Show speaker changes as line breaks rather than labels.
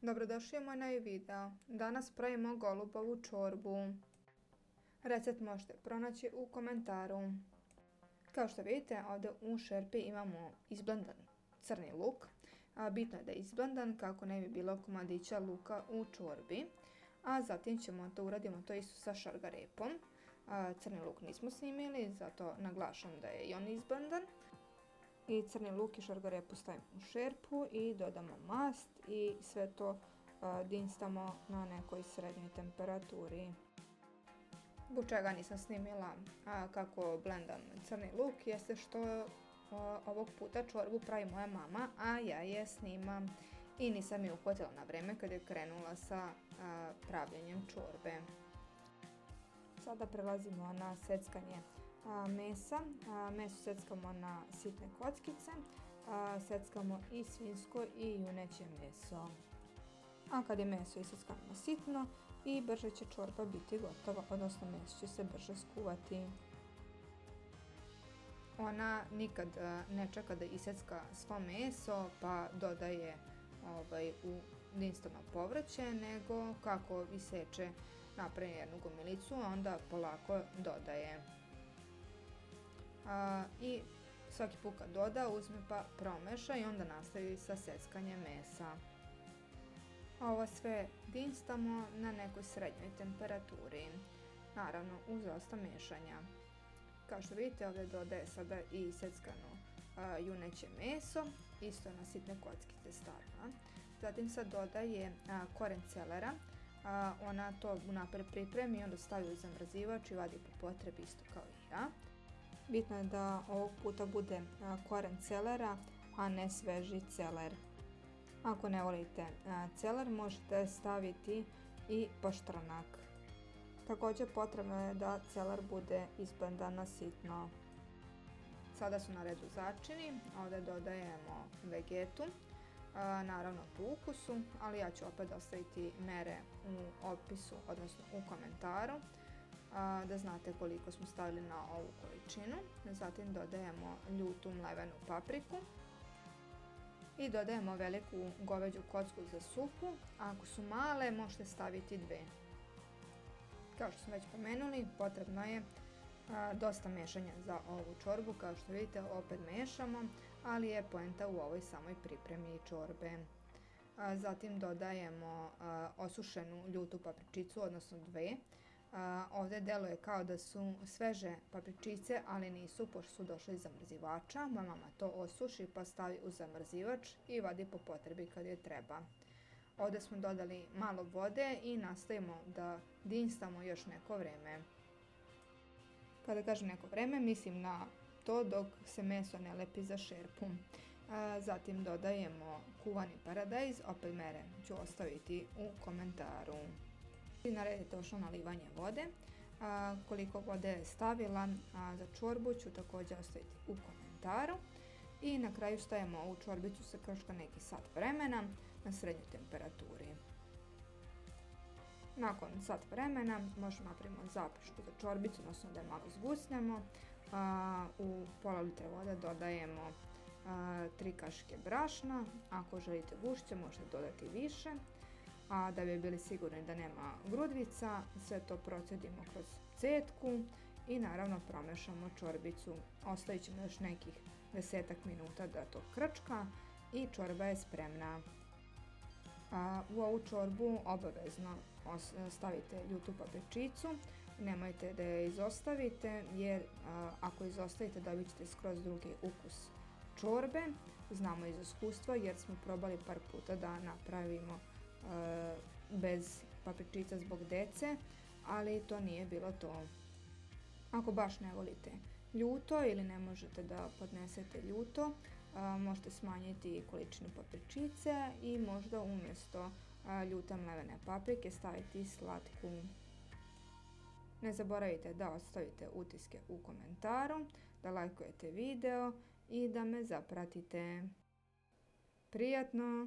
Dobrodošli u moj novi video. Danas pravimo golubovu čorbu. Recept možete pronaći u komentaru. Kao što vidite, ovdje u šerpi imamo izblendan crni luk. Bitno je da je izblendan kako ne bi bilo komadića luka u čorbi. A zatim ćemo to uradimo to isto sa šargarepom. Crni luk nismo snimili, zato naglašam da je i on izblendan. I crni luk i šargarepu stavimo u šerpu i dodamo mast i sve to dinstamo na nekoj srednjoj temperaturi. Zbog čega nisam snimila kako blendam crni luk jeste što ovog puta čorbu pravi moja mama, a ja je snimam i nisam je uhvatila na vreme kad je krenula sa pravljenjem čorbe. Sada prelazimo na seckanje mesa. Meso seckamo na sitne kockice, seckamo i svinjsko i juneće meso. A kad je meso iseckano sitno i brže će čorba biti gotova, odnosno meso će se brže skuvati. Ona nikad ne čeka da isecka svo meso pa dodaje u dinstano povrće, nego kako iseče napravi jednu gomilicu, onda polako dodaje. I svaki put kad doda uzme pa promeša i onda nastavi sa seckanjem mesa. Ovo sve dinstamo na nekoj srednjoj temperaturi, naravno uz dosta mešanja. Kao što vidite, ovdje dodaje sada i seckano juneće meso, isto na sitne kockice stavila. Zatim sad dodaje koren celera, ona to unaprijed pripremi i onda stavi u zamrzivač i vadi po potrebi isto kao i ja. Bitno je da ovog puta bude koren celera, a ne sveži celer. Ako ne volite celer, možete staviti i paštrnak. Također potrebno je da celer bude izblendan na sitno. Sada su na redu začini, ovdje dodajemo vegetu, naravno po ukusu, ali ja ću opet ostaviti mere u opisu, odnosno u komentaru, da znate koliko smo stavili na ovu količinu. Zatim dodajemo ljutu mlevenu papriku i dodajemo veliku goveđu kocku za supu. Ako su male, možete staviti dve. Kao što smo već pomenuli, potrebno je dosta mešanja za ovu čorbu. Kao što vidite, opet mešamo, ali je poenta u ovoj samoj pripremi čorbe. Zatim dodajemo osušenu ljutu papričicu, odnosno dve. Ovdje deluje kao da su sveže papričice, ali nisu, pošto su došle iz zamrzivača. Moja mama to osuši pa stavi u zamrzivač i vadi po potrebi kad je treba. Ovdje smo dodali malo vode i nastavimo da dinstamo još neko vreme. Kada kažem neko vreme, mislim na to dok se meso ne lepi za šerpu. Zatim dodajemo kuvani paradajz, opet mere ću ostaviti u komentaru. I na red je došlo nalivanje vode. Koliko vode je stavila za čorbu ću također ostaviti u komentaru. I na kraju stavimo ovu čorbicu sa krška neki sat vremena na srednjoj temperaturi. Nakon sat vremena možemo napraviti zapršku za čorbicu, odnosno da je malo zgusnemo. U pola litra vode dodajemo 3 kašike brašna. Ako želite gušće možete dodati više. A da bi bili sigurni da nema grudvica, sve to procedimo kroz cetku i naravno promešamo čorbicu. Ostavit ćemo još nekih 10 minuta da to krčka i čorba je spremna. U ovu čorbu obavezno stavite ljutu papričicu, nemojte da je izostavite jer ako izostavite dobit ćete skroz drugi ukus čorbe. Znamo iz iskustva jer smo probali par puta da napravimo bez papričica zbog dece, ali to nije bilo to. Ako baš ne volite ljuto ili ne možete da podnesete ljuto, možete smanjiti količinu papričice i možda umjesto ljute mlevene paprike staviti slatku. Ne zaboravite da ostavite utiske u komentaru, da lajkujete video i da me zapratite. Prijatno!